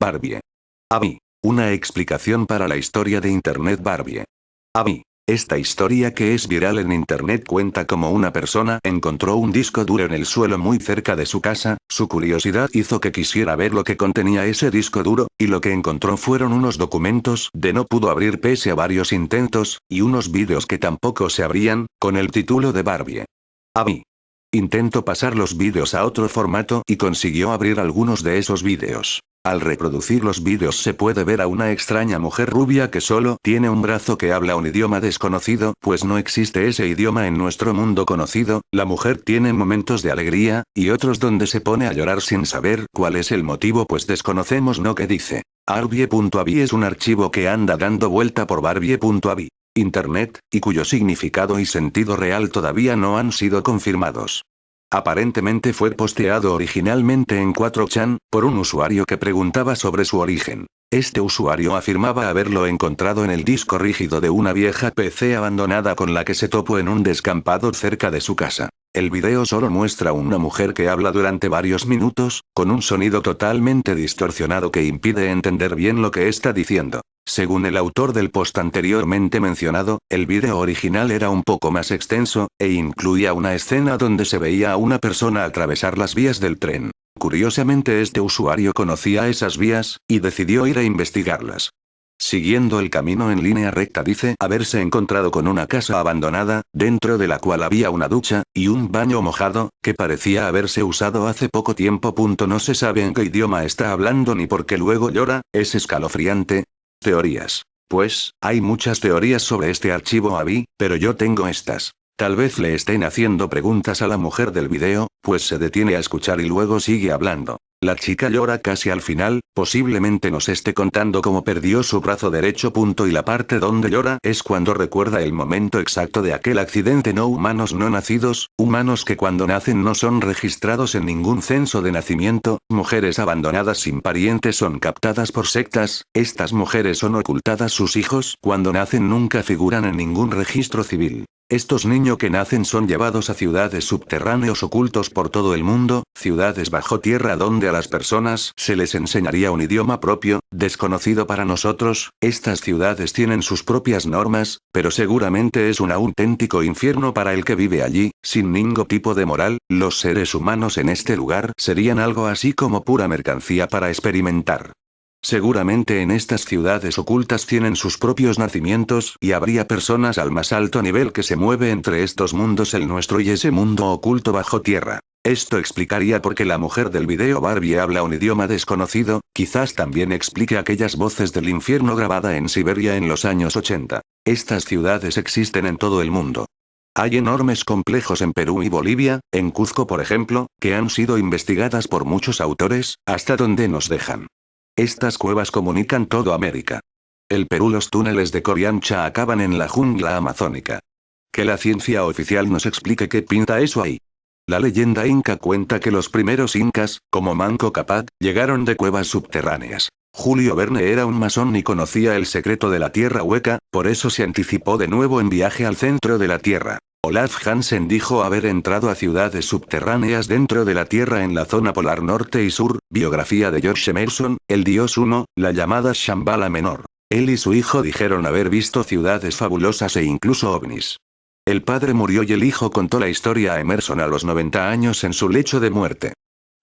Barbie. ABI. Una explicación para la historia de Internet Barbie. ABI. Esta historia que es viral en Internet cuenta cómo una persona encontró un disco duro en el suelo muy cerca de su casa, su curiosidad hizo que quisiera ver lo que contenía ese disco duro, y lo que encontró fueron unos documentos de no pudo abrir pese a varios intentos, y unos vídeos que tampoco se abrían, con el título de Barbie. ABI. Intentó pasar los vídeos a otro formato y consiguió abrir algunos de esos vídeos. Al reproducir los vídeos se puede ver a una extraña mujer rubia que solo tiene un brazo que habla un idioma desconocido, pues no existe ese idioma en nuestro mundo conocido. La mujer tiene momentos de alegría, y otros donde se pone a llorar sin saber cuál es el motivo, pues desconocemos lo que dice. Barbie.avi es un archivo que anda dando vuelta por Barbie.avi. Internet, y cuyo significado y sentido real todavía no han sido confirmados. Aparentemente fue posteado originalmente en 4chan, por un usuario que preguntaba sobre su origen. Este usuario afirmaba haberlo encontrado en el disco rígido de una vieja PC abandonada con la que se topó en un descampado cerca de su casa. El video solo muestra a una mujer que habla durante varios minutos, con un sonido totalmente distorsionado que impide entender bien lo que está diciendo. Según el autor del post anteriormente mencionado, el video original era un poco más extenso, e incluía una escena donde se veía a una persona atravesar las vías del tren. Curiosamente este usuario conocía esas vías, y decidió ir a investigarlas. Siguiendo el camino en línea recta dice haberse encontrado con una casa abandonada, dentro de la cual había una ducha, y un baño mojado, que parecía haberse usado hace poco tiempo. No se sabe en qué idioma está hablando ni por qué luego llora, es escalofriante. Teorías. Pues, hay muchas teorías sobre este archivo AVI, pero yo tengo estas. Tal vez le estén haciendo preguntas a la mujer del video, pues se detiene a escuchar y luego sigue hablando. La chica llora casi al final, posiblemente nos esté contando cómo perdió su brazo derecho. Y la parte donde llora es cuando recuerda el momento exacto de aquel accidente. No humanos no nacidos, humanos que cuando nacen no son registrados en ningún censo de nacimiento, mujeres abandonadas sin parientes son captadas por sectas, estas mujeres son ocultadas, sus hijos cuando nacen nunca figuran en ningún registro civil. Estos niños que nacen son llevados a ciudades subterráneos ocultos por todo el mundo, ciudades bajo tierra donde a las personas se les enseñaría un idioma propio, desconocido para nosotros. Estas ciudades tienen sus propias normas, pero seguramente es un auténtico infierno para el que vive allí, sin ningún tipo de moral. Los seres humanos en este lugar serían algo así como pura mercancía para experimentar. Seguramente en estas ciudades ocultas tienen sus propios nacimientos y habría personas al más alto nivel que se mueve entre estos mundos, el nuestro y ese mundo oculto bajo tierra. Esto explicaría por qué la mujer del video Barbie habla un idioma desconocido, quizás también explique aquellas voces del infierno grabada en Siberia en los años 80. Estas ciudades existen en todo el mundo. Hay enormes complejos en Perú y Bolivia, en Cuzco por ejemplo, que han sido investigadas por muchos autores, hasta donde nos dejan. Estas cuevas comunican toda América. El Perú, los túneles de Coriancha acaban en la jungla amazónica. Que la ciencia oficial nos explique qué pinta eso ahí. La leyenda inca cuenta que los primeros incas, como Manco Cápac, llegaron de cuevas subterráneas. Julio Verne era un masón y conocía el secreto de la tierra hueca, por eso se anticipó de nuevo en Viaje al centro de la Tierra. Olaf Hansen dijo haber entrado a ciudades subterráneas dentro de la Tierra en la zona polar norte y sur. Biografía de George Emerson, el dios Uno, la llamada Shambhala Menor. Él y su hijo dijeron haber visto ciudades fabulosas e incluso ovnis. El padre murió y el hijo contó la historia a Emerson a los 90 años en su lecho de muerte.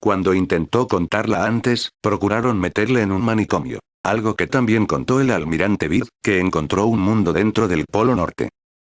Cuando intentó contarla antes, procuraron meterle en un manicomio. Algo que también contó el almirante Byrd, que encontró un mundo dentro del Polo Norte.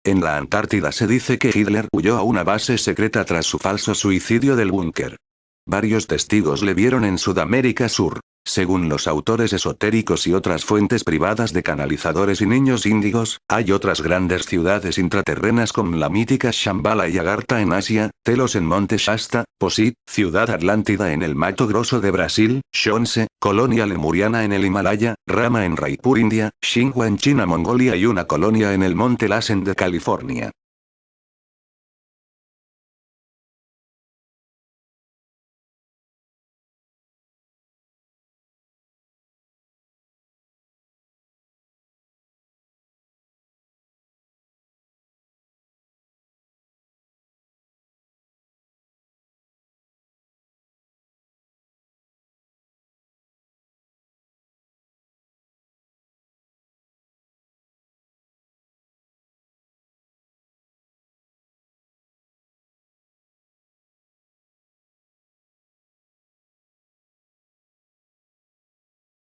En la Antártida se dice que Hitler huyó a una base secreta tras su falso suicidio del búnker. Varios testigos le vieron en Sudamérica Sur. Según los autores esotéricos y otras fuentes privadas de canalizadores y niños índigos, hay otras grandes ciudades intraterrenas como la mítica Shambhala y Agartha en Asia, Telos en Monte Shasta, Posit, Ciudad Atlántida en el Mato Grosso de Brasil, Shonse, colonia lemuriana en el Himalaya, Rama en Raipur India, Xinhua en China Mongolia y una colonia en el Monte Lassen de California.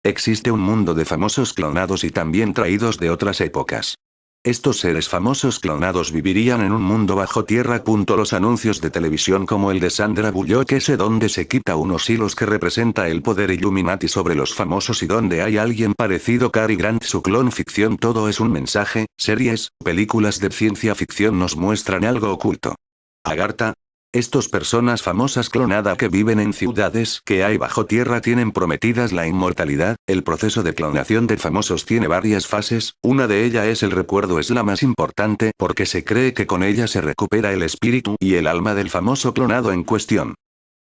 Existe un mundo de famosos clonados y también traídos de otras épocas. Estos seres famosos clonados vivirían en un mundo bajo tierra. Los anuncios de televisión como el de Sandra Bullock, ese donde se quita unos hilos que representa el poder Illuminati sobre los famosos y donde hay alguien parecido Cary Grant, su clon ficción, todo es un mensaje. Series, películas de ciencia ficción nos muestran algo oculto. Agartha. Estos personas famosas clonada que viven en ciudades que hay bajo tierra tienen prometidas la inmortalidad. El proceso de clonación de famosos tiene varias fases, una de ellas es el recuerdo, es la más importante porque se cree que con ella se recupera el espíritu y el alma del famoso clonado en cuestión.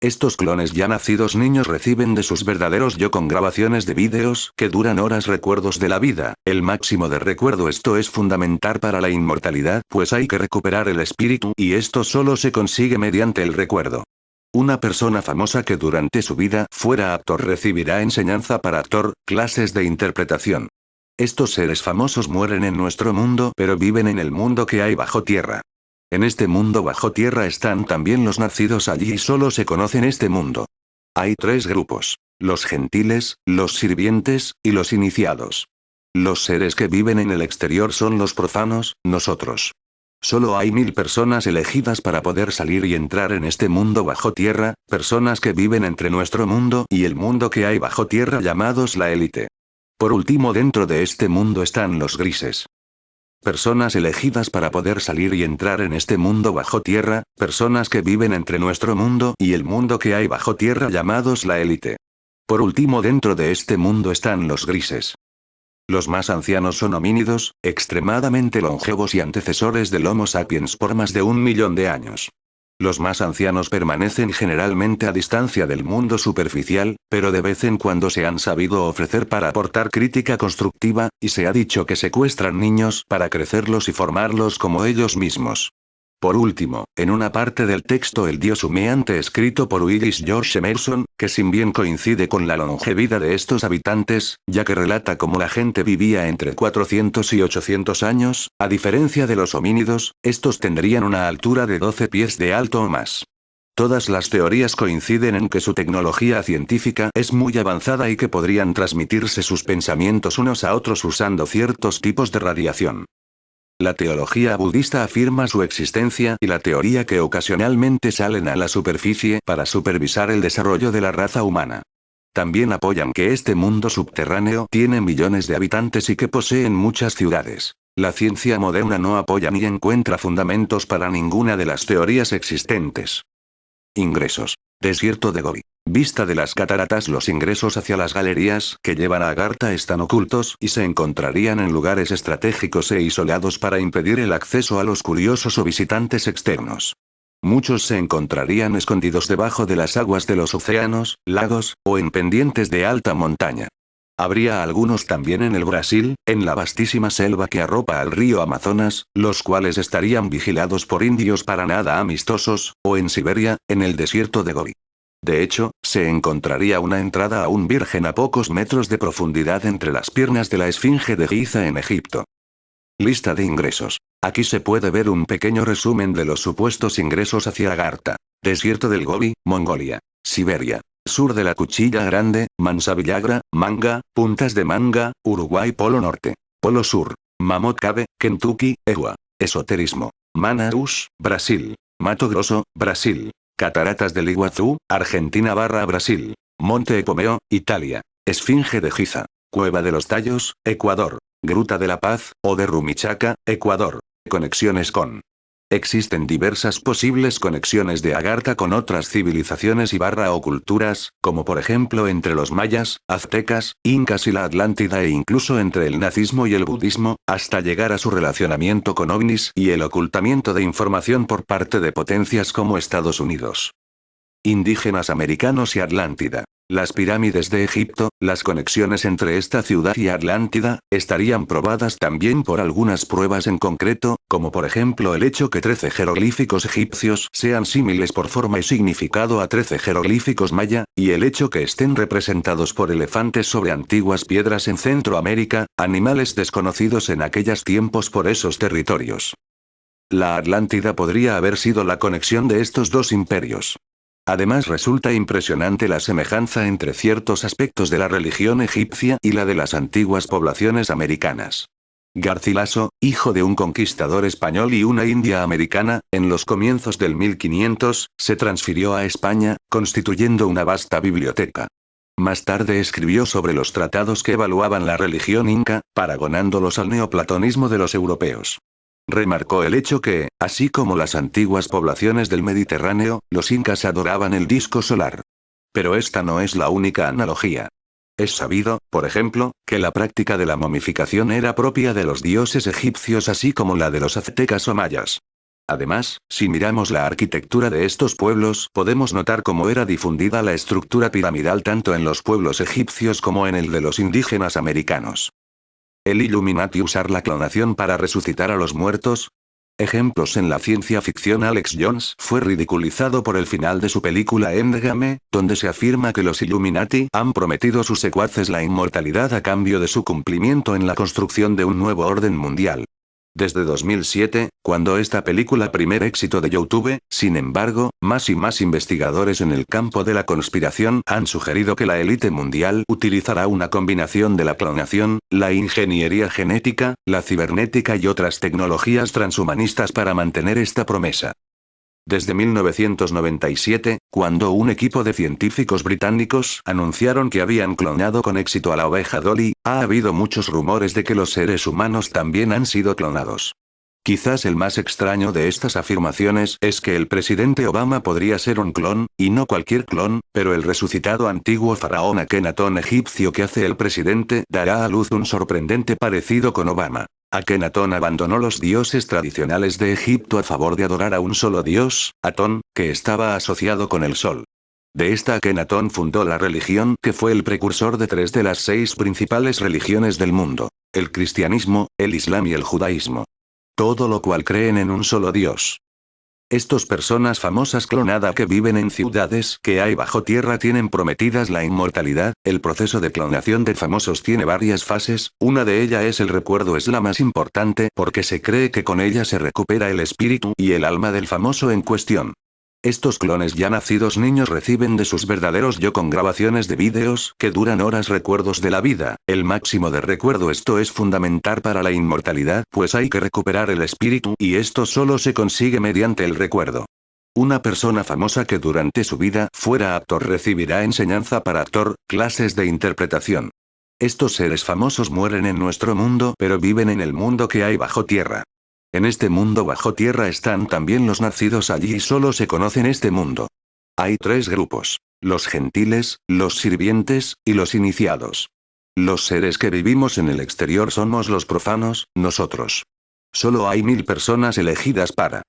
Estos clones ya nacidos niños reciben de sus verdaderos yo con grabaciones de vídeos que duran horas recuerdos de la vida, el máximo de recuerdo. Esto es fundamental para la inmortalidad, pues hay que recuperar el espíritu y esto solo se consigue mediante el recuerdo. Una persona famosa que durante su vida fuera actor recibirá enseñanza para actor, clases de interpretación. Estos seres famosos mueren en nuestro mundo pero viven en el mundo que hay bajo tierra. En este mundo bajo tierra están también los nacidos allí y solo se conocen este mundo. Hay tres grupos: los gentiles, los sirvientes, y los iniciados. Los seres que viven en el exterior son los profanos, nosotros. Solo hay 1000 personas elegidas para poder salir y entrar en este mundo bajo tierra, personas que viven entre nuestro mundo y el mundo que hay bajo tierra llamados la élite. Por último, dentro de este mundo están los grises. Personas elegidas para poder salir y entrar en este mundo bajo tierra, personas que viven entre nuestro mundo y el mundo que hay bajo tierra llamados la élite. Por último, dentro de este mundo están los grises. Los más ancianos son homínidos, extremadamente longevos y antecesores del Homo sapiens por más de 1 millón de años. Los más ancianos permanecen generalmente a distancia del mundo superficial, pero de vez en cuando se han sabido ofrecer para aportar crítica constructiva, y se ha dicho que secuestran niños para crecerlos y formarlos como ellos mismos. Por último, en una parte del texto El dios humeante escrito por Willis George Emerson, que sin bien coincide con la longevidad de estos habitantes, ya que relata cómo la gente vivía entre 400 y 800 años, a diferencia de los homínidos, estos tendrían una altura de 12 pies de alto o más. Todas las teorías coinciden en que su tecnología científica es muy avanzada y que podrían transmitirse sus pensamientos unos a otros usando ciertos tipos de radiación. La teología budista afirma su existencia y la teoría que ocasionalmente salen a la superficie para supervisar el desarrollo de la raza humana. También apoyan que este mundo subterráneo tiene millones de habitantes y que poseen muchas ciudades. La ciencia moderna no apoya ni encuentra fundamentos para ninguna de las teorías existentes. Ingresos. Desierto de Gobi. Vista de las cataratas. Los ingresos hacia las galerías que llevan a Agartha están ocultos y se encontrarían en lugares estratégicos e isolados para impedir el acceso a los curiosos o visitantes externos. Muchos se encontrarían escondidos debajo de las aguas de los océanos, lagos, o en pendientes de alta montaña. Habría algunos también en el Brasil, en la vastísima selva que arropa al río Amazonas, los cuales estarían vigilados por indios para nada amistosos, o en Siberia, en el desierto de Gobi. De hecho, se encontraría una entrada aún virgen a pocos metros de profundidad entre las piernas de la Esfinge de Giza en Egipto. Lista de ingresos. Aquí se puede ver un pequeño resumen de los supuestos ingresos hacia Agartha. Desierto del Gobi, Mongolia. Siberia. Sur de la Cuchilla Grande, Mansa Villagra, Manga, Puntas de Manga, Uruguay. Polo Norte. Polo Sur. Mammoth Cave, Kentucky, EUA. Esoterismo. Manaus, Brasil. Mato Grosso, Brasil. Cataratas del Iguazú, Argentina / Brasil. Monte Epomeo, Italia. Esfinge de Giza. Cueva de los Tallos, Ecuador. Gruta de la Paz, o de Rumichaca, Ecuador. Conexiones con. Existen diversas posibles conexiones de Agartha con otras civilizaciones y o culturas, como por ejemplo entre los mayas, aztecas, incas y la Atlántida e incluso entre el nazismo y el budismo, hasta llegar a su relacionamiento con ovnis y el ocultamiento de información por parte de potencias como Estados Unidos. Indígenas americanos y Atlántida. Las pirámides de Egipto, las conexiones entre esta ciudad y Atlántida, estarían probadas también por algunas pruebas en concreto, como por ejemplo el hecho que 13 jeroglíficos egipcios sean símiles por forma y significado a 13 jeroglíficos maya, y el hecho que estén representados por elefantes sobre antiguas piedras en Centroamérica, animales desconocidos en aquellos tiempos por esos territorios. La Atlántida podría haber sido la conexión de estos dos imperios. Además resulta impresionante la semejanza entre ciertos aspectos de la religión egipcia y la de las antiguas poblaciones americanas. Garcilaso, hijo de un conquistador español y una india americana, en los comienzos del 1500, se transfirió a España, constituyendo una vasta biblioteca. Más tarde escribió sobre los tratados que evaluaban la religión inca, paragonándolos al neoplatonismo de los europeos. Remarcó el hecho que, así como las antiguas poblaciones del Mediterráneo, los incas adoraban el disco solar. Pero esta no es la única analogía. Es sabido, por ejemplo, que la práctica de la momificación era propia de los dioses egipcios así como la de los aztecas o mayas. Además, si miramos la arquitectura de estos pueblos, podemos notar cómo era difundida la estructura piramidal tanto en los pueblos egipcios como en el de los indígenas americanos. ¿El Illuminati usar la clonación para resucitar a los muertos? Ejemplos en la ciencia ficción. Alex Jones fue ridiculizado por el final de su película Endgame, donde se afirma que los Illuminati han prometido a sus secuaces la inmortalidad a cambio de su cumplimiento en la construcción de un nuevo orden mundial. Desde 2007, cuando esta película primer éxito de YouTube, sin embargo, más y más investigadores en el campo de la conspiración han sugerido que la élite mundial utilizará una combinación de la clonación, la ingeniería genética, la cibernética y otras tecnologías transhumanistas para mantener esta promesa. Desde 1997, cuando un equipo de científicos británicos anunciaron que habían clonado con éxito a la oveja Dolly, ha habido muchos rumores de que los seres humanos también han sido clonados. Quizás el más extraño de estas afirmaciones es que el presidente Obama podría ser un clon, y no cualquier clon, pero el resucitado antiguo faraón Akenatón egipcio que hace el presidente dará a luz un sorprendente parecido con Obama. Akenatón abandonó los dioses tradicionales de Egipto a favor de adorar a un solo dios, Atón, que estaba asociado con el sol. De esta Akenatón fundó la religión que fue el precursor de 3 de las 6 principales religiones del mundo: el cristianismo, el islam y el judaísmo. Todo lo cual creen en un solo dios. Estos personas famosas clonada que viven en ciudades que hay bajo tierra tienen prometidas la inmortalidad. El proceso de clonación de famosos tiene varias fases, una de ellas es el recuerdo, es la más importante porque se cree que con ella se recupera el espíritu y el alma del famoso en cuestión. Estos clones ya nacidos niños reciben de sus verdaderos yo con grabaciones de vídeos que duran horas recuerdos de la vida, el máximo de recuerdo. Esto es fundamental para la inmortalidad, pues hay que recuperar el espíritu y esto solo se consigue mediante el recuerdo. Una persona famosa que durante su vida fuera actor recibirá enseñanza para actor, clases de interpretación. Estos seres famosos mueren en nuestro mundo pero viven en el mundo que hay bajo tierra. En este mundo bajo tierra están también los nacidos allí y solo se conocen este mundo. Hay 3 grupos: los gentiles, los sirvientes, y los iniciados. Los seres que vivimos en el exterior somos los profanos, nosotros. Solo hay 1000 personas elegidas para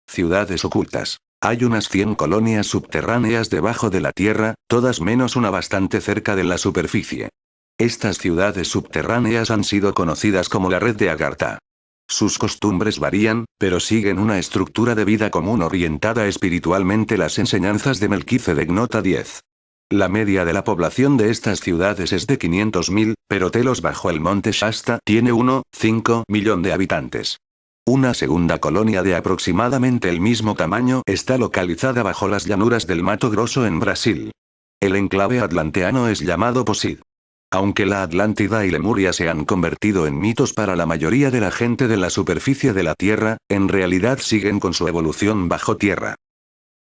ciudades ocultas. Hay unas 100 colonias subterráneas debajo de la tierra, todas menos una bastante cerca de la superficie. Estas ciudades subterráneas han sido conocidas como la red de Agartha. Sus costumbres varían, pero siguen una estructura de vida común orientada espiritualmente. Las enseñanzas de Melquisedec. Nota 10. La media de la población de estas ciudades es de 500.000, pero Telos bajo el monte Shasta tiene 1,5 millón de habitantes. Una segunda colonia de aproximadamente el mismo tamaño está localizada bajo las llanuras del Mato Grosso en Brasil. El enclave atlanteano es llamado Posid. Aunque la Atlántida y Lemuria se han convertido en mitos para la mayoría de la gente de la superficie de la Tierra, en realidad siguen con su evolución bajo tierra.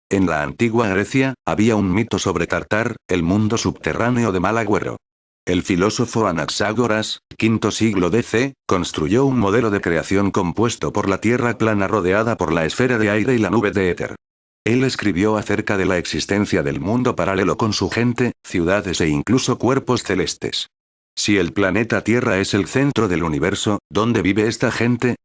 En la antigua Grecia, había un mito sobre Tartar, el mundo subterráneo de mal agüero. El filósofo Anaxágoras, V siglo DC, construyó un modelo de creación compuesto por la Tierra plana rodeada por la esfera de aire y la nube de éter. Él escribió acerca de la existencia del mundo paralelo con su gente, ciudades e incluso cuerpos celestes. Si el planeta Tierra es el centro del universo, ¿dónde vive esta gente?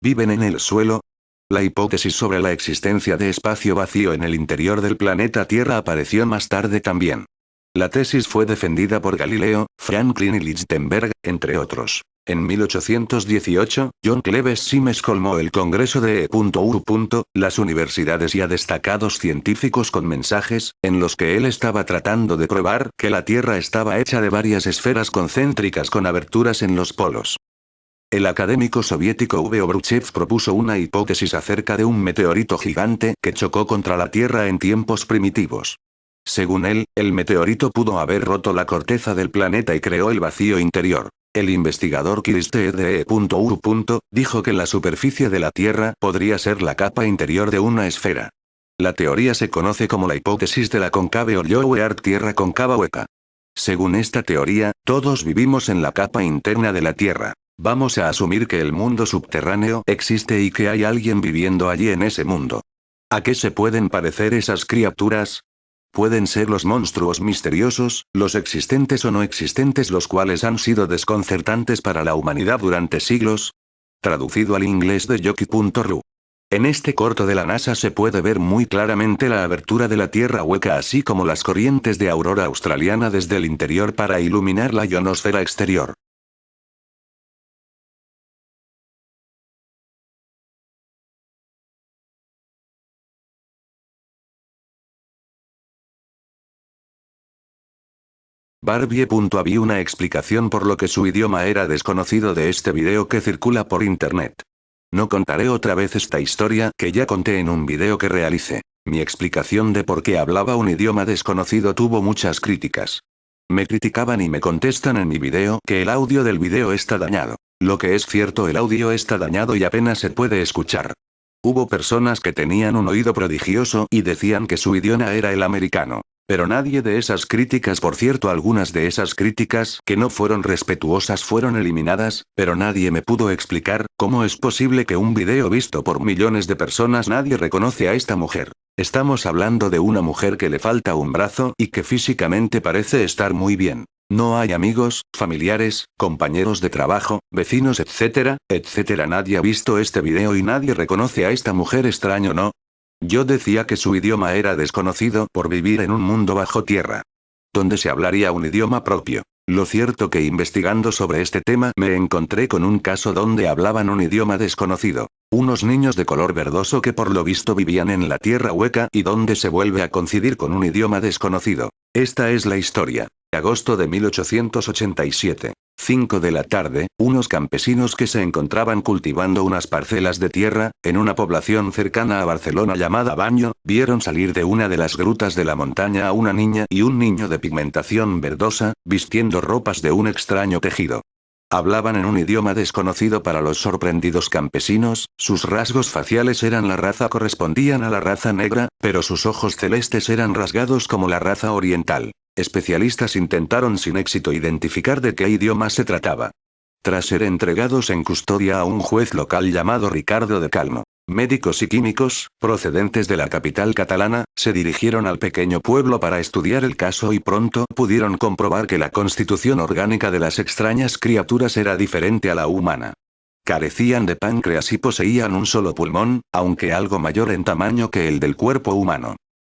¿Viven en el suelo? La hipótesis sobre la existencia de espacio vacío en el interior del planeta Tierra apareció más tarde también. La tesis fue defendida por Galileo, Franklin y Lichtenberg, entre otros. En 1818, John Cleves Simes colmó el Congreso de E.U. Las universidades y a destacados científicos con mensajes, en los que él estaba tratando de probar que la Tierra estaba hecha de varias esferas concéntricas con aberturas en los polos. El académico soviético V. Obruchev propuso una hipótesis acerca de un meteorito gigante que chocó contra la Tierra en tiempos primitivos. Según él, el meteorito pudo haber roto la corteza del planeta y creó el vacío interior. El investigador Kirstede.uru. Dijo que la superficie de la Tierra podría ser la capa interior de una esfera. La teoría se conoce como la hipótesis de la concave Hollow Tierra cóncava hueca. Según esta teoría, todos vivimos en la capa interna de la Tierra. Vamos a asumir que el mundo subterráneo existe y que hay alguien viviendo allí en ese mundo. ¿A qué se pueden parecer esas criaturas? Pueden ser los monstruos misteriosos, los existentes o no existentes, los cuales han sido desconcertantes para la humanidad durante siglos. Traducido al inglés de Yoki.ru. En este corto de la NASA se puede ver muy claramente la abertura de la Tierra hueca, así como las corrientes de aurora australiana desde el interior para iluminar la ionosfera exterior. Barbie. Había una explicación por lo que su idioma era desconocido de este video que circula por internet. No contaré otra vez esta historia que ya conté en un video que realicé. Mi explicación de por qué hablaba un idioma desconocido tuvo muchas críticas. Me criticaban y me contestan en mi video que el audio del video está dañado. Lo que es cierto, el audio está dañado y apenas se puede escuchar. Hubo personas que tenían un oído prodigioso y decían que su idioma era el americano. Pero nadie de esas críticas, por cierto, algunas de esas críticas que no fueron respetuosas fueron eliminadas, pero nadie me pudo explicar cómo es posible que un video visto por millones de personas nadie reconoce a esta mujer. Estamos hablando de una mujer que le falta un brazo y que físicamente parece estar muy bien. No hay amigos, familiares, compañeros de trabajo, vecinos, etcétera, etcétera. Nadie ha visto este video y nadie reconoce a esta mujer. Extraño, ¿no? Yo decía que su idioma era desconocido por vivir en un mundo bajo tierra, donde se hablaría un idioma propio. Lo cierto que investigando sobre este tema me encontré con un caso donde hablaban un idioma desconocido. Unos niños de color verdoso que por lo visto vivían en la tierra hueca y donde se vuelve a coincidir con un idioma desconocido. Esta es la historia. Agosto de 1887. 5 de la tarde, unos campesinos que se encontraban cultivando unas parcelas de tierra, en una población cercana a Barcelona llamada Baño, vieron salir de una de las grutas de la montaña a una niña y un niño de pigmentación verdosa, vistiendo ropas de un extraño tejido. Hablaban en un idioma desconocido para los sorprendidos campesinos, sus rasgos faciales eran la raza correspondían a la raza negra, pero sus ojos celestes eran rasgados como la raza oriental. Especialistas intentaron sin éxito identificar de qué idioma se trataba. Tras ser entregados en custodia a un juez local llamado Ricardo de Calmo, médicos y químicos, procedentes de la capital catalana, se dirigieron al pequeño pueblo para estudiar el caso y pronto pudieron comprobar que la constitución orgánica de las extrañas criaturas era diferente a la humana. Carecían de páncreas y poseían un solo pulmón, aunque algo mayor en tamaño que el del cuerpo humano.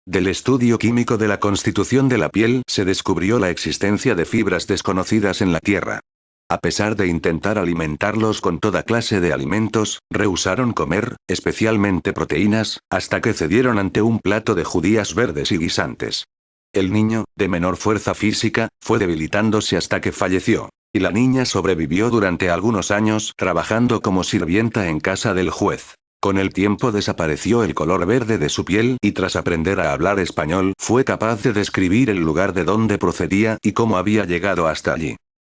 Del estudio químico de la constitución de la piel se descubrió la existencia de fibras desconocidas en la Tierra. A pesar de intentar alimentarlos con toda clase de alimentos, rehusaron comer, especialmente proteínas, hasta que cedieron ante un plato de judías verdes y guisantes. El niño, de menor fuerza física, fue debilitándose hasta que falleció. Y la niña sobrevivió durante algunos años trabajando como sirvienta en casa del juez. Con el tiempo desapareció el color verde de su piel y tras aprender a hablar español fue capaz de describir el lugar de donde procedía y cómo había llegado hasta allí.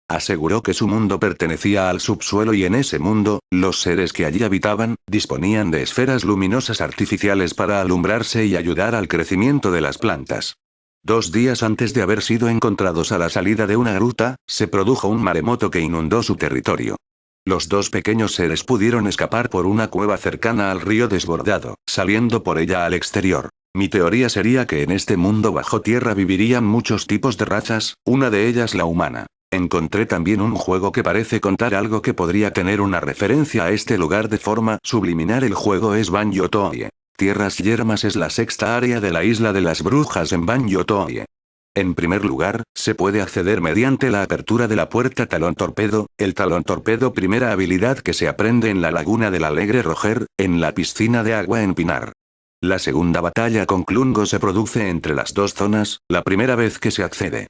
Aseguró que su mundo pertenecía al subsuelo y en ese mundo, los seres que allí habitaban, disponían de esferas luminosas artificiales para alumbrarse y ayudar al crecimiento de las plantas. 2 días antes de haber sido encontrados a la salida de una gruta, se produjo un maremoto que inundó su territorio. Los 2 pequeños seres pudieron escapar por una cueva cercana al río desbordado, saliendo por ella al exterior. Mi teoría sería que en este mundo bajo tierra vivirían muchos tipos de razas, una de ellas la humana. Encontré también un juego que parece contar algo que podría tener una referencia a este lugar de forma subliminal. El juego es Banjo-Tooie. Tierras Yermas es la 6ª área de la isla de las brujas en Banjo-Tooie. En primer lugar, se puede acceder mediante la apertura de la puerta Talón Torpedo, el Talón Torpedo, primera habilidad que se aprende en la laguna del Alegre Roger, en la piscina de agua en Pinar. La segunda batalla con Klungo se produce entre las 2 zonas, la primera vez que se accede.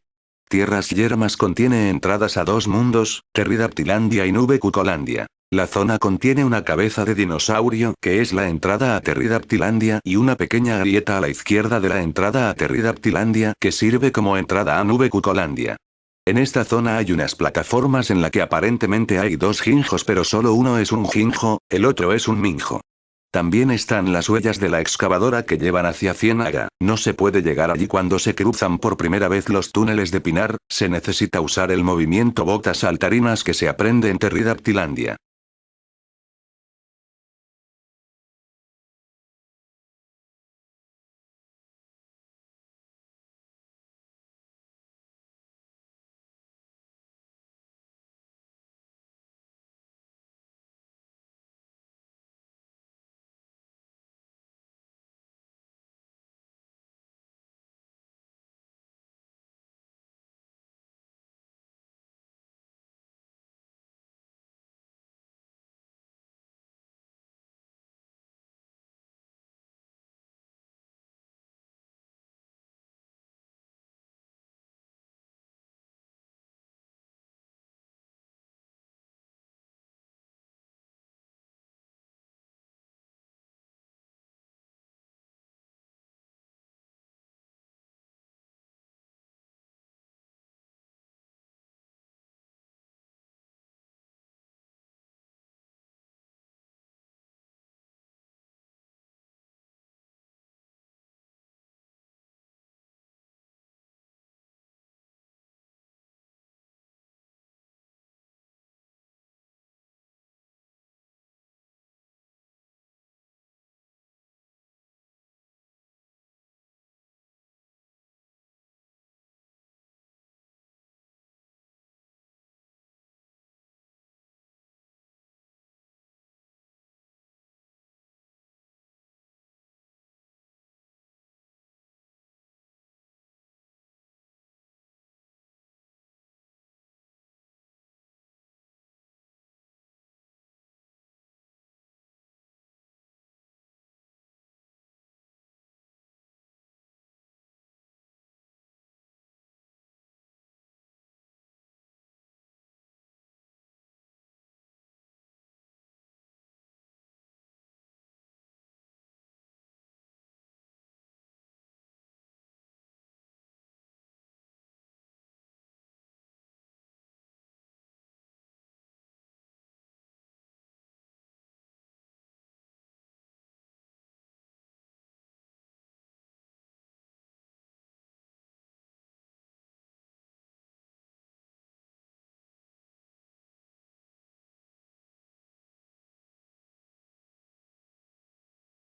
Tierras Yermas contiene entradas a 2 mundos, Terridaptilandia y Nube Cucolandia. La zona contiene una cabeza de dinosaurio que es la entrada a Terridaptilandia y una pequeña grieta a la izquierda de la entrada a Terridaptilandia que sirve como entrada a Nube Cucolandia. En esta zona hay unas plataformas en la que aparentemente hay dos jinjos, pero solo uno es un jinjo, el otro es un minjo. También están las huellas de la excavadora que llevan hacia Ciénaga. No se puede llegar allí cuando se cruzan por primera vez los túneles de Pinar, se necesita usar el movimiento botas saltarinas que se aprende en Terridaptilandia.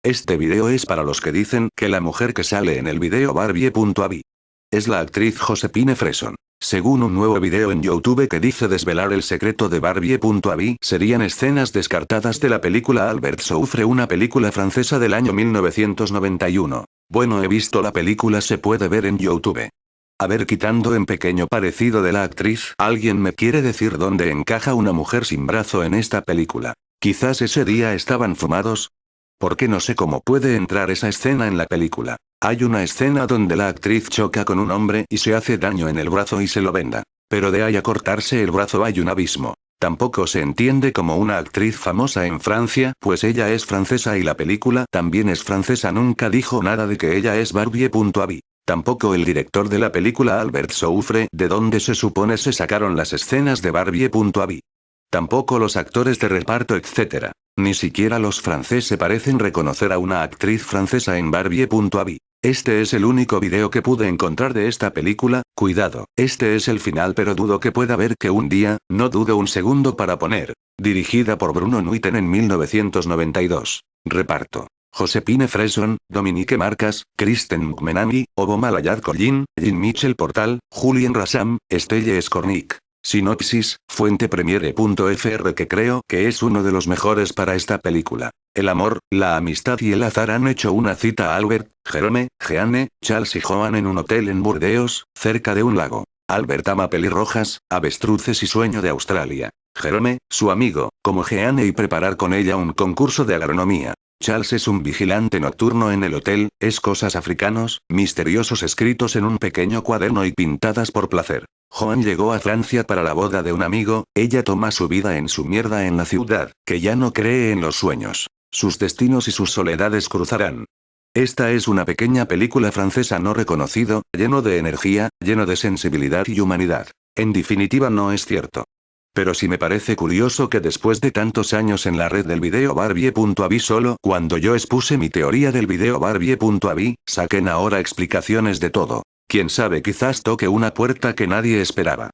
Este video es para los que dicen que la mujer que sale en el video Barbie.avi es la actriz Josephine Freson. Según un nuevo video en YouTube que dice desvelar el secreto de Barbie.avi, serían escenas descartadas de la película Albert Souffre, una película francesa del año 1991. Bueno, he visto la película, se puede ver en YouTube. A ver, quitando en pequeño parecido de la actriz, ¿alguien me quiere decir dónde encaja una mujer sin brazo en esta película? Quizás ese día estaban fumados. Porque no sé cómo puede entrar esa escena en la película. Hay una escena donde la actriz choca con un hombre y se hace daño en el brazo y se lo venda. Pero de ahí a cortarse el brazo hay un abismo. Tampoco se entiende como una actriz famosa en Francia, pues ella es francesa y la película también es francesa. Nunca dijo nada de que ella es Barbie.avi. Tampoco el director de la película Albert Souffre, de donde se supone se sacaron las escenas de Barbie.avi. Tampoco los actores de reparto, etc. Ni siquiera los franceses parecen reconocer a una actriz francesa en Barbie.avi. Este es el único video que pude encontrar de esta película. Cuidado, este es el final, pero dudo que pueda haber que un día, no dudo un segundo para poner. Dirigida por Bruno Nuiten en 1992. Reparto: Josephine Freson, Dominique Marcas, Kristen Mcmenamy, Obo Malayad Collin, Jean-Michel Portal, Julien Rassam, Stelle Skornik. Sinopsis, fuente Premiere.fr, que creo que es uno de los mejores para esta película. El amor, la amistad y el azar han hecho una cita a Albert, Jerome, Jeanne, Charles y Joan en un hotel en Burdeos, cerca de un lago. Albert ama pelirrojas, avestruces y sueño de Australia. Jerome, su amigo, como Jeanne, y preparar con ella un concurso de agronomía. Charles es un vigilante nocturno en el hotel, es cosas africanos, misteriosos escritos en un pequeño cuaderno y pintadas por placer. Joan llegó a Francia para la boda de un amigo, ella toma su vida en su mierda en la ciudad, que ya no cree en los sueños. Sus destinos y sus soledades cruzarán. Esta es una pequeña película francesa no reconocido, lleno de energía, lleno de sensibilidad y humanidad. En definitiva no es cierto. Pero sí me parece curioso que después de tantos años en la red del video Barbie.avi solo cuando yo expuse mi teoría del video Barbie.avi, saquen ahora explicaciones de todo. Quién sabe, quizás toque una puerta que nadie esperaba.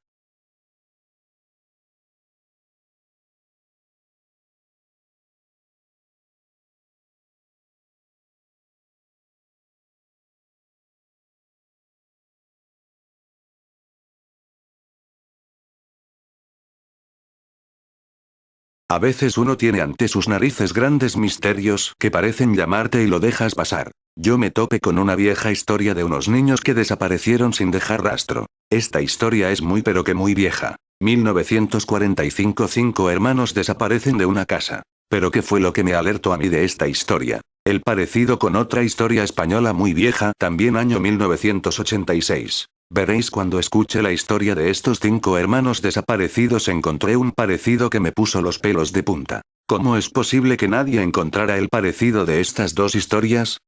A veces uno tiene ante sus narices grandes misterios que parecen llamarte y lo dejas pasar. Yo me topé con una vieja historia de unos niños que desaparecieron sin dejar rastro. Esta historia es muy pero que muy vieja. 1945 5 hermanos desaparecen de una casa. Pero ¿qué fue lo que me alertó a mí de esta historia? El parecido con otra historia española muy vieja, también año 1986. Veréis cuando escuche la historia de estos 5 hermanos desaparecidos encontré un parecido que me puso los pelos de punta. ¿Cómo es posible que nadie encontrara el parecido de estas dos historias?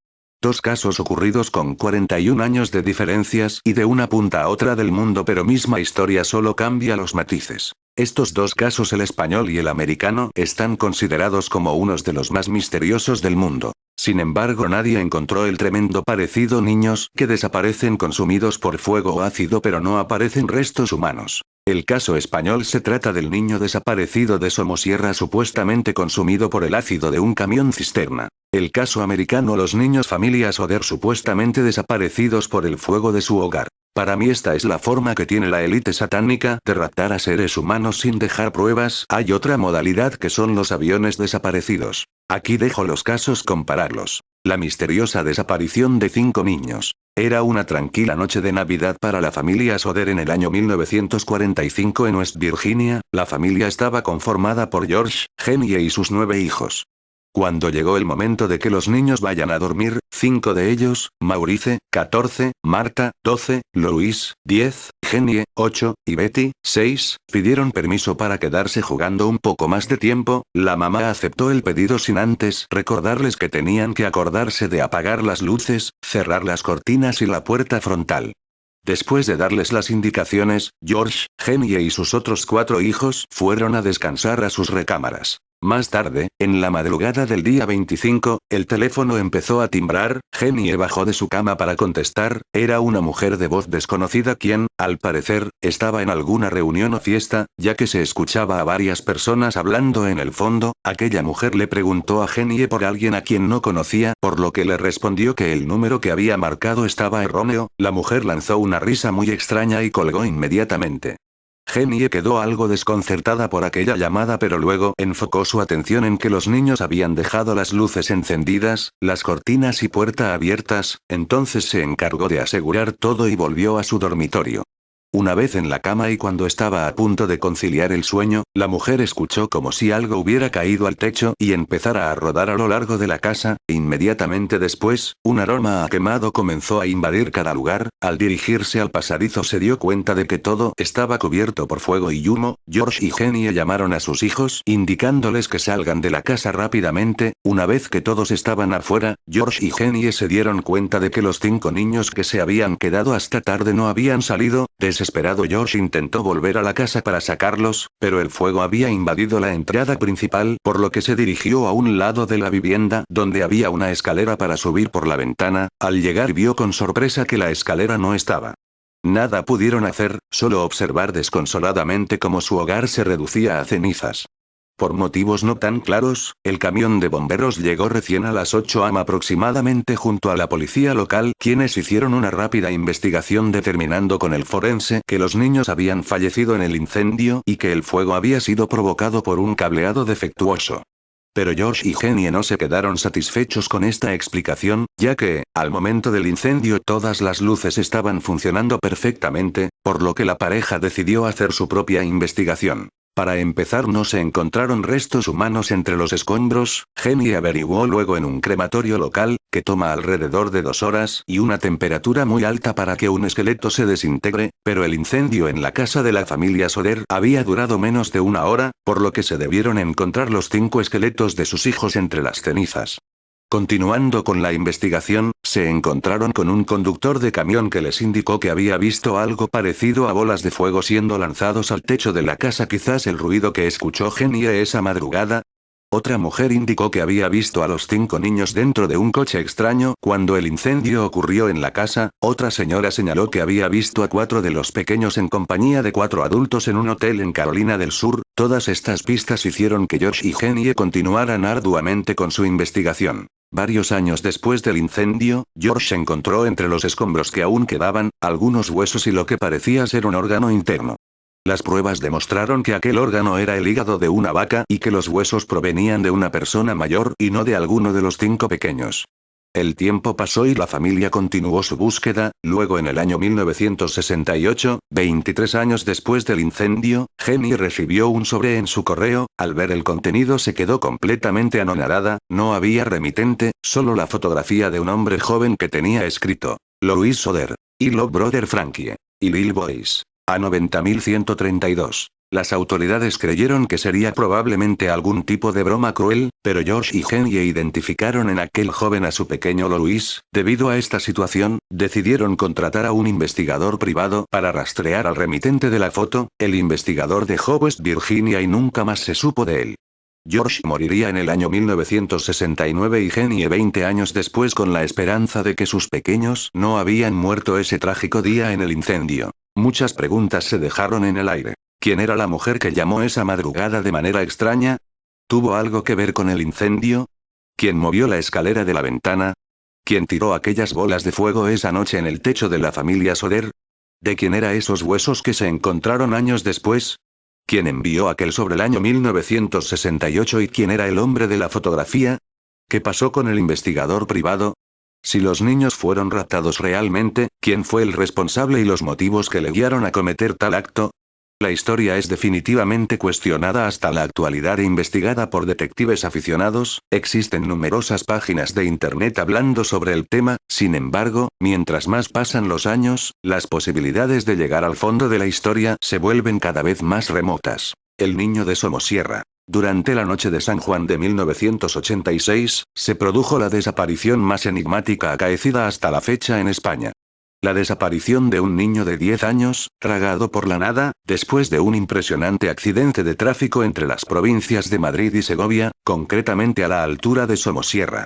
Dos casos ocurridos con 41 años de diferencias y de una punta a otra del mundo, pero misma historia, solo cambia los matices. Estos dos casos, el español y el americano, están considerados como unos de los más misteriosos del mundo. Sin embargo, nadie encontró el tremendo parecido: niños que desaparecen consumidos por fuego o ácido pero no aparecen restos humanos. El caso español se trata del niño desaparecido de Somosierra supuestamente consumido por el ácido de un camión cisterna. El caso americano, los niños familia Soder supuestamente desaparecidos por el fuego de su hogar. Para mí esta es la forma que tiene la élite satánica de raptar a seres humanos sin dejar pruebas. Hay otra modalidad que son los aviones desaparecidos. Aquí dejo los casos, compararlos. La misteriosa desaparición de 5 niños. Era una tranquila noche de Navidad para la familia Soder en el año 1945 en West Virginia. La familia estaba conformada por George, Jenny y sus 9 hijos. Cuando llegó el momento de que los niños vayan a dormir, 5 de ellos, Maurice, 14, Marta, 12, Louis, 10, Jenny, 8, y Betty, 6, pidieron permiso para quedarse jugando un poco más de tiempo. La mamá aceptó el pedido sin antes recordarles que tenían que acordarse de apagar las luces, cerrar las cortinas y la puerta frontal. Después de darles las indicaciones, George, Jenny y sus otros 4 hijos fueron a descansar a sus recámaras. Más tarde, en la madrugada del día 25, el teléfono empezó a timbrar. Jenny bajó de su cama para contestar. Era una mujer de voz desconocida quien, al parecer, estaba en alguna reunión o fiesta, ya que se escuchaba a varias personas hablando en el fondo. Aquella mujer le preguntó a Jenny por alguien a quien no conocía, por lo que le respondió que el número que había marcado estaba erróneo. La mujer lanzó una risa muy extraña y colgó inmediatamente. Jenny quedó algo desconcertada por aquella llamada, pero luego enfocó su atención en que los niños habían dejado las luces encendidas, las cortinas y puerta abiertas. Entonces se encargó de asegurar todo y volvió a su dormitorio. Una vez en la cama y cuando estaba a punto de conciliar el sueño, la mujer escuchó como si algo hubiera caído al techo y empezara a rodar a lo largo de la casa. Inmediatamente después, un aroma a quemado comenzó a invadir cada lugar. Al dirigirse al pasadizo se dio cuenta de que todo estaba cubierto por fuego y humo. George y Jenny llamaron a sus hijos indicándoles que salgan de la casa rápidamente. Una vez que todos estaban afuera, George y Jenny se dieron cuenta de que los 5 niños que se habían quedado hasta tarde no habían salido. Desesperado, George intentó volver a la casa para sacarlos, pero el fuego había invadido la entrada principal, por lo que se dirigió a un lado de la vivienda donde había una escalera para subir por la ventana. Al llegar vio con sorpresa que la escalera no estaba. Nada pudieron hacer, solo observar desconsoladamente cómo su hogar se reducía a cenizas. Por motivos no tan claros, el camión de bomberos llegó recién a las 8 am aproximadamente junto a la policía local, quienes hicieron una rápida investigación determinando con el forense que los niños habían fallecido en el incendio y que el fuego había sido provocado por un cableado defectuoso. Pero George y Jenny no se quedaron satisfechos con esta explicación, ya que, al momento del incendio todas las luces estaban funcionando perfectamente, por lo que la pareja decidió hacer su propia investigación. Para empezar, no se encontraron restos humanos entre los escombros. Jenny averiguó luego en un crematorio local, que toma alrededor de 2 horas y una temperatura muy alta para que un esqueleto se desintegre, pero el incendio en la casa de la familia Soder había durado menos de 1 hora, por lo que se debieron encontrar los 5 esqueletos de sus hijos entre las cenizas. Continuando con la investigación, se encontraron con un conductor de camión que les indicó que había visto algo parecido a bolas de fuego siendo lanzados al techo de la casa, quizás el ruido que escuchó Jenny esa madrugada. Otra mujer indicó que había visto a los 5 niños dentro de un coche extraño cuando el incendio ocurrió en la casa. Otra señora señaló que había visto a 4 de los pequeños en compañía de 4 adultos en un hotel en Carolina del Sur. Todas estas pistas hicieron que Josh y Jenny continuaran arduamente con su investigación. Varios años después del incendio, George encontró entre los escombros que aún quedaban, algunos huesos y lo que parecía ser un órgano interno. Las pruebas demostraron que aquel órgano era el hígado de una vaca y que los huesos provenían de una persona mayor y no de alguno de los 5 pequeños. El tiempo pasó y la familia continuó su búsqueda. Luego, en el año 1968, 23 años después del incendio, Jenny recibió un sobre en su correo. Al ver el contenido se quedó completamente anonadada. No había remitente, solo la fotografía de un hombre joven que tenía escrito: Louis Soder. Y Love Brother Frankie. Y Lil Boys. A 90.132. Las autoridades creyeron que sería probablemente algún tipo de broma cruel, pero George y Jenny identificaron en aquel joven a su pequeño Louis. Debido a esta situación, decidieron contratar a un investigador privado para rastrear al remitente de la foto. El investigador dejó West Virginia y nunca más se supo de él. George moriría en el año 1969 y Jenny 20 años después, con la esperanza de que sus pequeños no habían muerto ese trágico día en el incendio. Muchas preguntas se dejaron en el aire. ¿Quién era la mujer que llamó esa madrugada de manera extraña? ¿Tuvo algo que ver con el incendio? ¿Quién movió la escalera de la ventana? ¿Quién tiró aquellas bolas de fuego esa noche en el techo de la familia Soder? ¿De quién eran esos huesos que se encontraron años después? ¿Quién envió aquel sobre el año 1968 y quién era el hombre de la fotografía? ¿Qué pasó con el investigador privado? Si los niños fueron raptados realmente, ¿quién fue el responsable y los motivos que le guiaron a cometer tal acto? La historia es definitivamente cuestionada hasta la actualidad e investigada por detectives aficionados. Existen numerosas páginas de internet hablando sobre el tema. Sin embargo, mientras más pasan los años, las posibilidades de llegar al fondo de la historia se vuelven cada vez más remotas. El niño de Somosierra. Durante la noche de San Juan de 1986, se produjo la desaparición más enigmática acaecida hasta la fecha en España. La desaparición de un niño de 10 años, tragado por la nada, después de un impresionante accidente de tráfico entre las provincias de Madrid y Segovia, concretamente a la altura de Somosierra.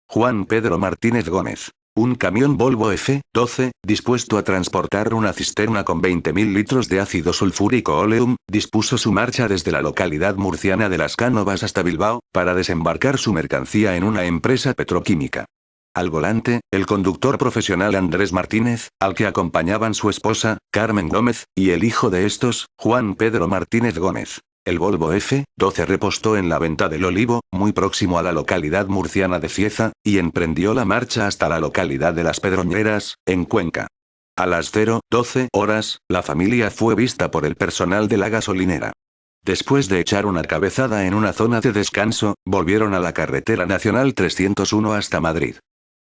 Juan Pedro Martínez Gómez. Un camión Volvo F12, dispuesto a transportar una cisterna con 20.000 litros de ácido sulfúrico oleum, dispuso su marcha desde la localidad murciana de Las Cánovas hasta Bilbao, para desembarcar su mercancía en una empresa petroquímica. Al volante, el conductor profesional Andrés Martínez, al que acompañaban su esposa, Carmen Gómez, y el hijo de estos, Juan Pedro Martínez Gómez. El Volvo F12 repostó en la Venta del Olivo, muy próximo a la localidad murciana de Cieza, y emprendió la marcha hasta la localidad de Las Pedroñeras, en Cuenca. A las 0:12 horas, la familia fue vista por el personal de la gasolinera. Después de echar una cabezada en una zona de descanso, volvieron a la carretera nacional 301 hasta Madrid.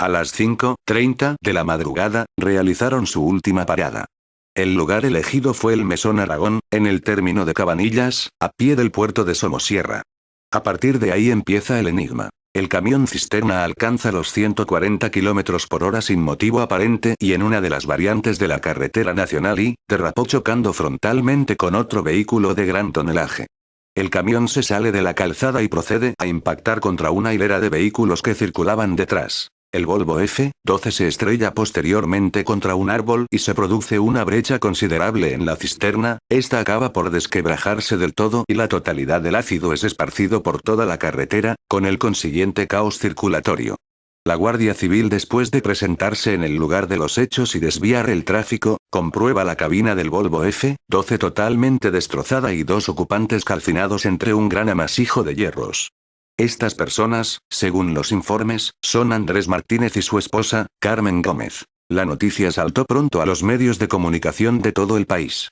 A las 5:30 de la madrugada, realizaron su última parada. El lugar elegido fue el Mesón Aragón, en el término de Cabanillas, a pie del puerto de Somosierra. A partir de ahí empieza el enigma. El camión cisterna alcanza los 140 km por hora sin motivo aparente y en una de las variantes de la carretera nacional y, derrapó chocando frontalmente con otro vehículo de gran tonelaje. El camión se sale de la calzada y procede a impactar contra una hilera de vehículos que circulaban detrás. El Volvo F12 se estrella posteriormente contra un árbol y se produce una brecha considerable en la cisterna. Esta acaba por desquebrajarse del todo y la totalidad del ácido es esparcido por toda la carretera, con el consiguiente caos circulatorio. La Guardia Civil, después de presentarse en el lugar de los hechos y desviar el tráfico, comprueba la cabina del Volvo F12 totalmente destrozada y 2 ocupantes calcinados entre un gran amasijo de hierros. Estas personas, según los informes, son Andrés Martínez y su esposa, Carmen Gómez. La noticia saltó pronto a los medios de comunicación de todo el país.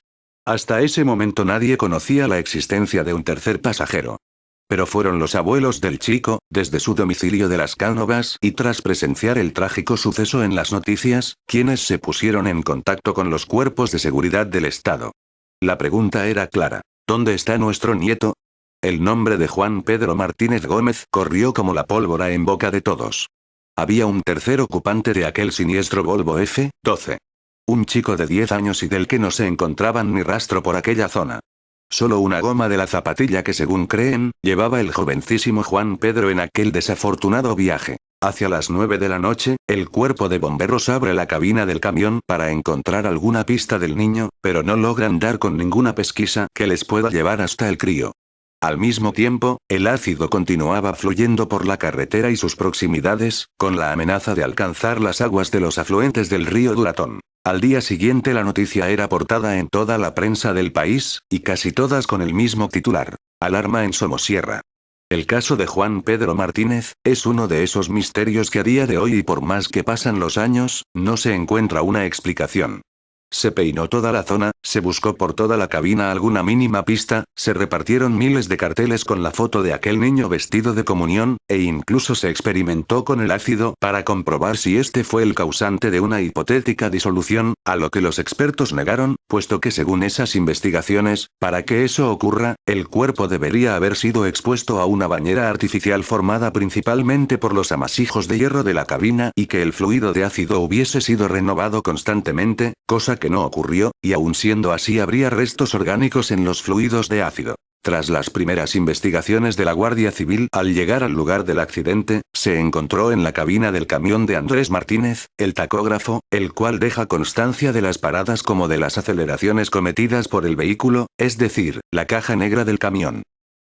Hasta ese momento nadie conocía la existencia de un tercer pasajero. Pero fueron los abuelos del chico, desde su domicilio de Las Cánovas y tras presenciar el trágico suceso en las noticias, quienes se pusieron en contacto con los cuerpos de seguridad del Estado. La pregunta era clara: ¿dónde está nuestro nieto? El nombre de Juan Pedro Martínez Gómez corrió como la pólvora en boca de todos. Había un tercer ocupante de aquel siniestro Volvo F-12. Un chico de 10 años y del que no se encontraban ni rastro por aquella zona. Solo una goma de la zapatilla que, según creen, llevaba el jovencísimo Juan Pedro en aquel desafortunado viaje. Hacia las 9 de la noche, el cuerpo de bomberos abre la cabina del camión para encontrar alguna pista del niño, pero no logran dar con ninguna pesquisa que les pueda llevar hasta el crío. Al mismo tiempo, el ácido continuaba fluyendo por la carretera y sus proximidades, con la amenaza de alcanzar las aguas de los afluentes del río Duratón. Al día siguiente la noticia era portada en toda la prensa del país, y casi todas con el mismo titular: Alarma en Somosierra. El caso de Juan Pedro Martínez es uno de esos misterios que a día de hoy, y por más que pasan los años, no se encuentra una explicación. Se peinó toda la zona, se buscó por toda la cabina alguna mínima pista, se repartieron miles de carteles con la foto de aquel niño vestido de comunión, e incluso se experimentó con el ácido para comprobar si este fue el causante de una hipotética disolución, a lo que los expertos negaron, puesto que según esas investigaciones, para que eso ocurra, el cuerpo debería haber sido expuesto a una bañera artificial formada principalmente por los amasijos de hierro de la cabina y que el fluido de ácido hubiese sido renovado constantemente, cosa que no ocurrió, y aun siendo así habría restos orgánicos en los fluidos de ácido. Tras las primeras investigaciones de la Guardia Civil, al llegar al lugar del accidente, se encontró en la cabina del camión de Andrés Martínez, el tacógrafo, el cual deja constancia de las paradas como de las aceleraciones cometidas por el vehículo, es decir, la caja negra del camión.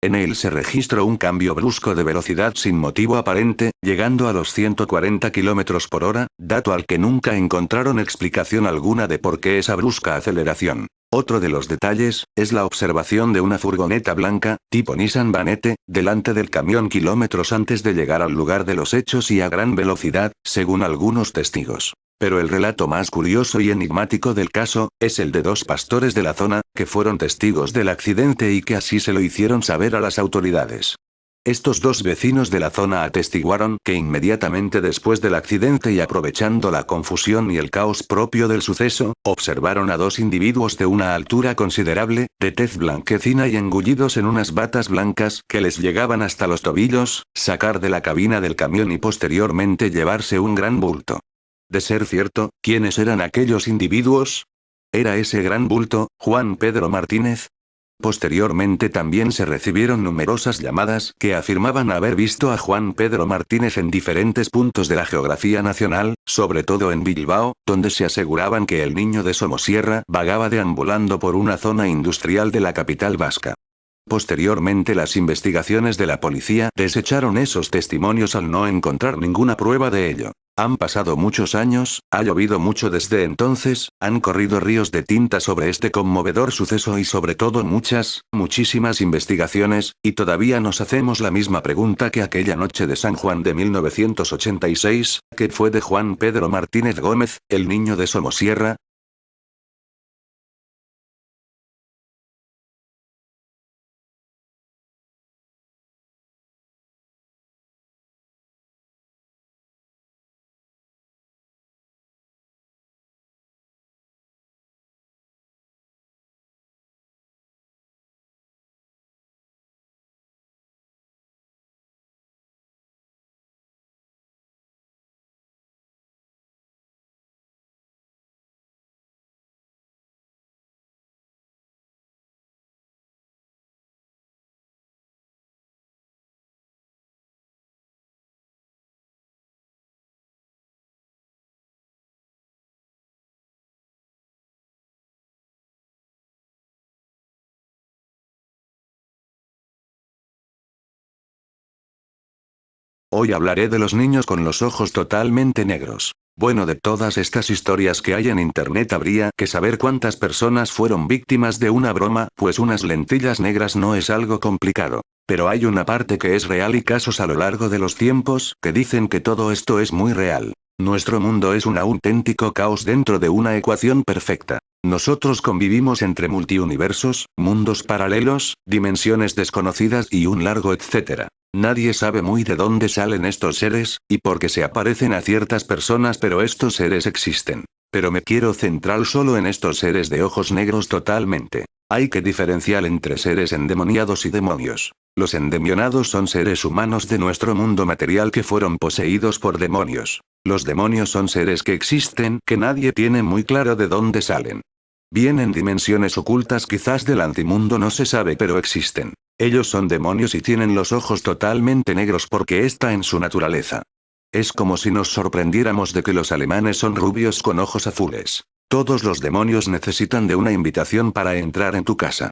En él se registró un cambio brusco de velocidad sin motivo aparente, llegando a los 140 km por hora, dato al que nunca encontraron explicación alguna de por qué esa brusca aceleración. Otro de los detalles, es la observación de una furgoneta blanca, tipo Nissan Vanette, delante del camión kilómetros antes de llegar al lugar de los hechos y a gran velocidad, según algunos testigos. Pero el relato más curioso y enigmático del caso, es el de dos pastores de la zona, que fueron testigos del accidente y que así se lo hicieron saber a las autoridades. Estos dos vecinos de la zona atestiguaron que inmediatamente después del accidente y aprovechando la confusión y el caos propio del suceso, observaron a dos individuos de una altura considerable, de tez blanquecina y engullidos en unas batas blancas que les llegaban hasta los tobillos, sacar de la cabina del camión y posteriormente llevarse un gran bulto. De ser cierto, ¿quiénes eran aquellos individuos? ¿Era ese gran bulto, Juan Pedro Martínez? Posteriormente también se recibieron numerosas llamadas que afirmaban haber visto a Juan Pedro Martínez en diferentes puntos de la geografía nacional, sobre todo en Bilbao, donde se aseguraban que el niño de Somosierra vagaba deambulando por una zona industrial de la capital vasca. Posteriormente las investigaciones de la policía desecharon esos testimonios al no encontrar ninguna prueba de ello. Han pasado muchos años, ha llovido mucho desde entonces, han corrido ríos de tinta sobre este conmovedor suceso y sobre todo muchísimas investigaciones, y todavía nos hacemos la misma pregunta que aquella noche de San Juan de 1986, ¿qué fue de Juan Pedro Martínez Gómez, el niño de Somosierra? Hoy hablaré de los niños con los ojos totalmente negros. Bueno, de todas estas historias que hay en internet habría que saber cuántas personas fueron víctimas de una broma, pues unas lentillas negras no es algo complicado. Pero hay una parte que es real y casos a lo largo de los tiempos que dicen que todo esto es muy real. Nuestro mundo es un auténtico caos dentro de una ecuación perfecta. Nosotros convivimos entre multiuniversos, mundos paralelos, dimensiones desconocidas y un largo etcétera. Nadie sabe muy de dónde salen estos seres, y por qué se aparecen a ciertas personas, pero estos seres existen. Pero me quiero centrar solo en estos seres de ojos negros totalmente. Hay que diferenciar entre seres endemoniados y demonios. Los endemoniados son seres humanos de nuestro mundo material que fueron poseídos por demonios. Los demonios son seres que existen, que nadie tiene muy claro de dónde salen. Vienen dimensiones ocultas, quizás del antimundo, no se sabe, pero existen. Ellos son demonios y tienen los ojos totalmente negros porque está en su naturaleza. Es como si nos sorprendiéramos de que los alemanes son rubios con ojos azules. Todos los demonios necesitan de una invitación para entrar en tu casa.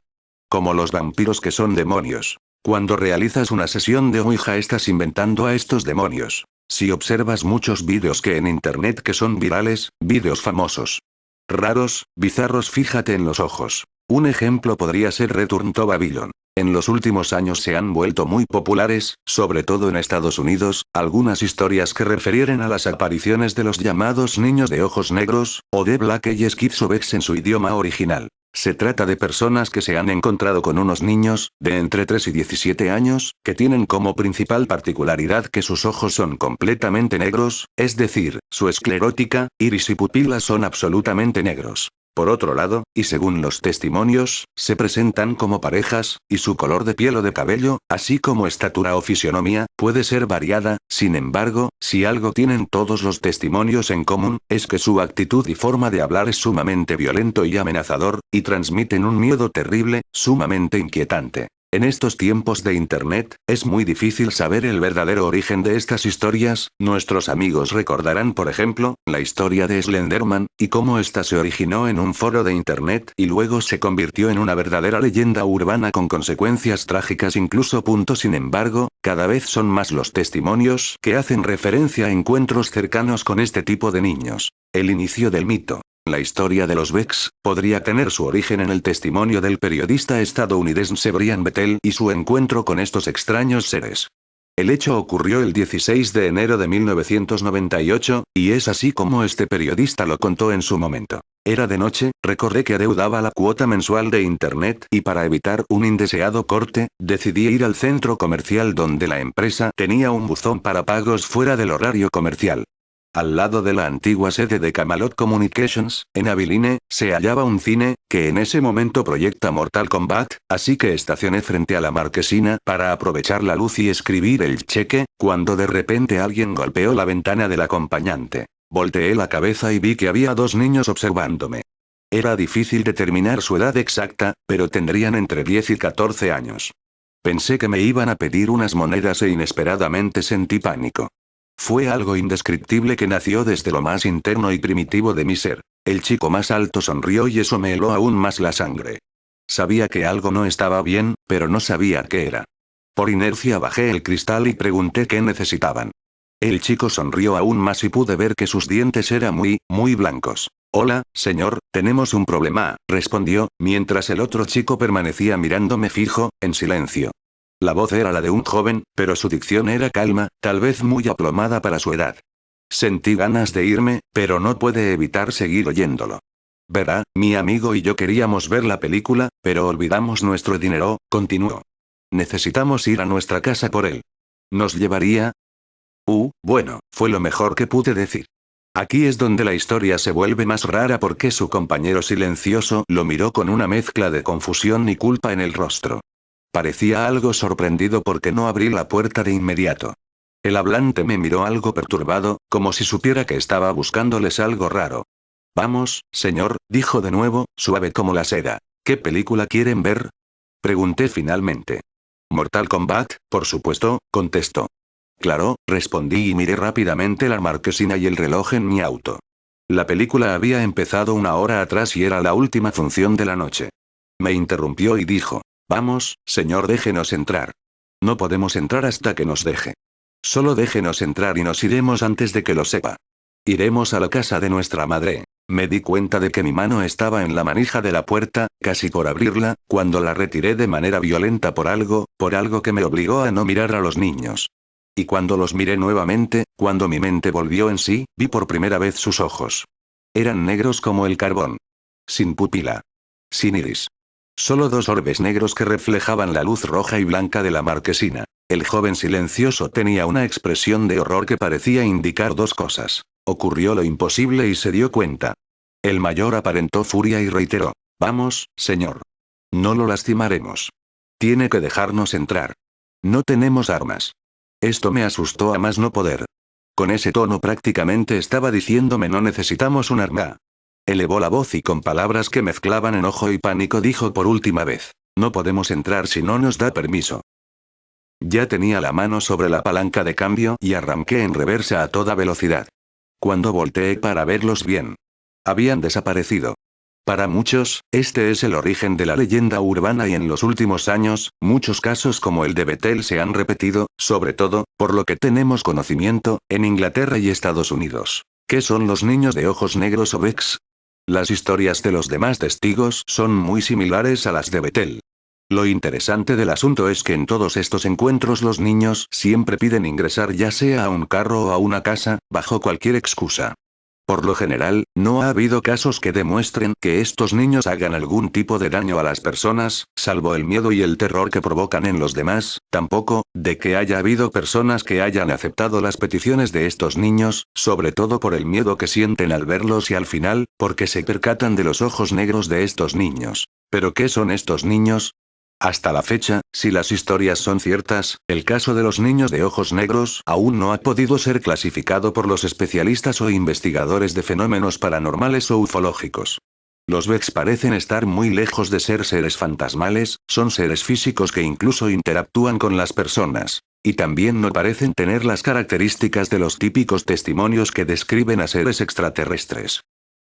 Como los vampiros que son demonios. Cuando realizas una sesión de Ouija estás inventando a estos demonios. Si observas muchos vídeos que en internet que son virales, vídeos famosos, raros, bizarros, fíjate en los ojos. Un ejemplo podría ser Return to Babylon. En los últimos años se han vuelto muy populares, sobre todo en Estados Unidos, algunas historias que refieren a las apariciones de los llamados niños de ojos negros, o de Black Eyes Kids o Bex en su idioma original. Se trata de personas que se han encontrado con unos niños, de entre 3 y 17 años, que tienen como principal particularidad que sus ojos son completamente negros, es decir, su esclerótica, iris y pupilas son absolutamente negros. Por otro lado, y según los testimonios, se presentan como parejas, y su color de piel o de cabello, así como estatura o fisionomía, puede ser variada. Sin embargo, si algo tienen todos los testimonios en común, es que su actitud y forma de hablar es sumamente violento y amenazador, y transmiten un miedo terrible, sumamente inquietante. En estos tiempos de Internet, es muy difícil saber el verdadero origen de estas historias. Nuestros amigos recordarán, por ejemplo, la historia de Slenderman, y cómo ésta se originó en un foro de Internet y luego se convirtió en una verdadera leyenda urbana con consecuencias trágicas incluso. Sin embargo, cada vez son más los testimonios que hacen referencia a encuentros cercanos con este tipo de niños. El inicio del mito. La historia de los Becks podría tener su origen en el testimonio del periodista estadounidense Brian Bethel y su encuentro con estos extraños seres. El hecho ocurrió el 16 de enero de 1998, y es así como este periodista lo contó en su momento. Era de noche, recordé que adeudaba la cuota mensual de Internet y para evitar un indeseado corte, decidí ir al centro comercial donde la empresa tenía un buzón para pagos fuera del horario comercial. Al lado de la antigua sede de Camelot Communications, en Abilene, se hallaba un cine, que en ese momento proyecta Mortal Kombat, así que estacioné frente a la marquesina para aprovechar la luz y escribir el cheque, cuando de repente alguien golpeó la ventana del acompañante. Volteé la cabeza y vi que había dos niños observándome. Era difícil determinar su edad exacta, pero tendrían entre 10 y 14 años. Pensé que me iban a pedir unas monedas e inesperadamente sentí pánico. Fue algo indescriptible que nació desde lo más interno y primitivo de mi ser. El chico más alto sonrió y eso me heló aún más la sangre. Sabía que algo no estaba bien, pero no sabía qué era. Por inercia bajé el cristal y pregunté qué necesitaban. El chico sonrió aún más y pude ver que sus dientes eran muy blancos. Hola, señor, tenemos un problema, respondió, mientras el otro chico permanecía mirándome fijo, en silencio. La voz era la de un joven, pero su dicción era calma, tal vez muy aplomada para su edad. Sentí ganas de irme, pero no pude evitar seguir oyéndolo. Verá, mi amigo y yo queríamos ver la película, pero olvidamos nuestro dinero, continuó. Necesitamos ir a nuestra casa por él. ¿Nos llevaría? Bueno, fue lo mejor que pude decir. Aquí es donde la historia se vuelve más rara porque su compañero silencioso lo miró con una mezcla de confusión y culpa en el rostro. Parecía algo sorprendido porque no abrí la puerta de inmediato. El hablante me miró algo perturbado, como si supiera que estaba buscándoles algo raro. Vamos, señor, dijo de nuevo, suave como la seda. ¿Qué película quieren ver? Pregunté finalmente. Mortal Kombat, por supuesto, contestó. Claro, respondí y miré rápidamente la marquesina y el reloj en mi auto. La película había empezado una hora atrás y era la última función de la noche. Me interrumpió y dijo. Vamos, señor, déjenos entrar. No podemos entrar hasta que nos deje. Solo déjenos entrar y nos iremos antes de que lo sepa. Iremos a la casa de nuestra madre. Me di cuenta de que mi mano estaba en la manija de la puerta, casi por abrirla, cuando la retiré de manera violenta por algo que me obligó a no mirar a los niños. Y cuando los miré nuevamente, cuando mi mente volvió en sí, vi por primera vez sus ojos. Eran negros como el carbón. sin pupila, sin iris. Solo dos orbes negros que reflejaban la luz roja y blanca de la marquesina. El joven silencioso tenía una expresión de horror que parecía indicar dos cosas. Ocurrió lo imposible y se dio cuenta. El mayor aparentó furia y reiteró: «Vamos, señor. No lo lastimaremos. Tiene que dejarnos entrar. No tenemos armas». Esto me asustó a más no poder. Con ese tono prácticamente estaba diciéndome: «No necesitamos un arma». Elevó la voz y con palabras que mezclaban enojo y pánico dijo por última vez: «No podemos entrar si no nos da permiso». Ya tenía la mano sobre la palanca de cambio y arranqué en reversa a toda velocidad. Cuando volteé para verlos bien, habían desaparecido. Para muchos, este es el origen de la leyenda urbana y en los últimos años, muchos casos como el de Bethel se han repetido, sobre todo, por lo que tenemos conocimiento, en Inglaterra y Estados Unidos. ¿Qué son los niños de ojos negros o VEX? Las historias de los demás testigos son muy similares a las de Bethel. Lo interesante del asunto es que en todos estos encuentros los niños siempre piden ingresar ya sea a un carro o a una casa, bajo cualquier excusa. Por lo general, no ha habido casos que demuestren que estos niños hagan algún tipo de daño a las personas, salvo el miedo y el terror que provocan en los demás, tampoco, de que haya habido personas que hayan aceptado las peticiones de estos niños, sobre todo por el miedo que sienten al verlos y al final, porque se percatan de los ojos negros de estos niños. ¿Pero qué son estos niños? Hasta la fecha, si las historias son ciertas, el caso de los niños de ojos negros aún no ha podido ser clasificado por los especialistas o investigadores de fenómenos paranormales o ufológicos. Los VEX parecen estar muy lejos de ser seres fantasmales, son seres físicos que incluso interactúan con las personas. Y también no parecen tener las características de los típicos testimonios que describen a seres extraterrestres.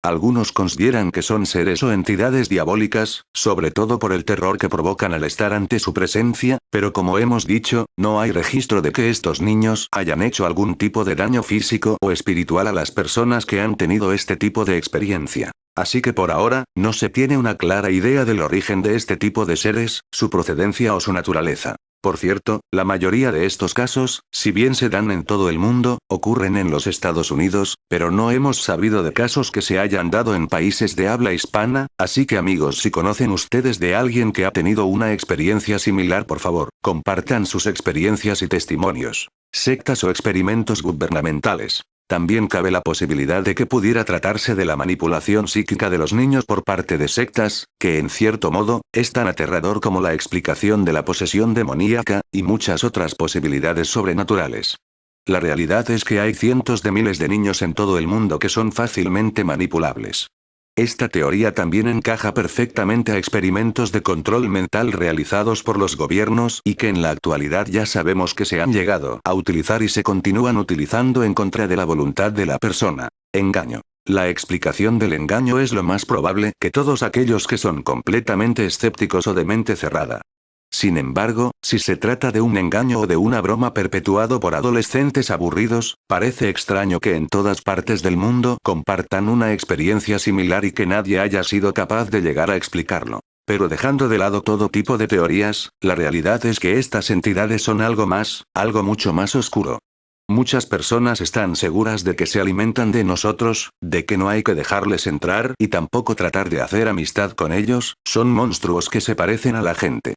Algunos consideran que son seres o entidades diabólicas, sobre todo por el terror que provocan al estar ante su presencia, pero como hemos dicho, no hay registro de que estos niños hayan hecho algún tipo de daño físico o espiritual a las personas que han tenido este tipo de experiencia. Así que por ahora, no se tiene una clara idea del origen de este tipo de seres, su procedencia o su naturaleza. Por cierto, la mayoría de estos casos, si bien se dan en todo el mundo, ocurren en los Estados Unidos, pero no hemos sabido de casos que se hayan dado en países de habla hispana, así que amigos, si conocen ustedes de alguien que ha tenido una experiencia similar, por favor, compartan sus experiencias y testimonios. Sectas o experimentos gubernamentales. También cabe la posibilidad de que pudiera tratarse de la manipulación psíquica de los niños por parte de sectas, que en cierto modo, es tan aterrador como la explicación de la posesión demoníaca, y muchas otras posibilidades sobrenaturales. La realidad es que hay cientos de miles de niños en todo el mundo que son fácilmente manipulables. Esta teoría también encaja perfectamente a experimentos de control mental realizados por los gobiernos y que en la actualidad ya sabemos que se han llegado a utilizar y se continúan utilizando en contra de la voluntad de la persona. Engaño. La explicación del engaño es lo más probable que todos aquellos que son completamente escépticos o de mente cerrada. Sin embargo, si se trata de un engaño o de una broma perpetuado por adolescentes aburridos, parece extraño que en todas partes del mundo compartan una experiencia similar y que nadie haya sido capaz de llegar a explicarlo. Pero dejando de lado todo tipo de teorías, la realidad es que estas entidades son algo más, algo mucho más oscuro. Muchas personas están seguras de que se alimentan de nosotros, de que no hay que dejarles entrar y tampoco tratar de hacer amistad con ellos, son monstruos que se parecen a la gente.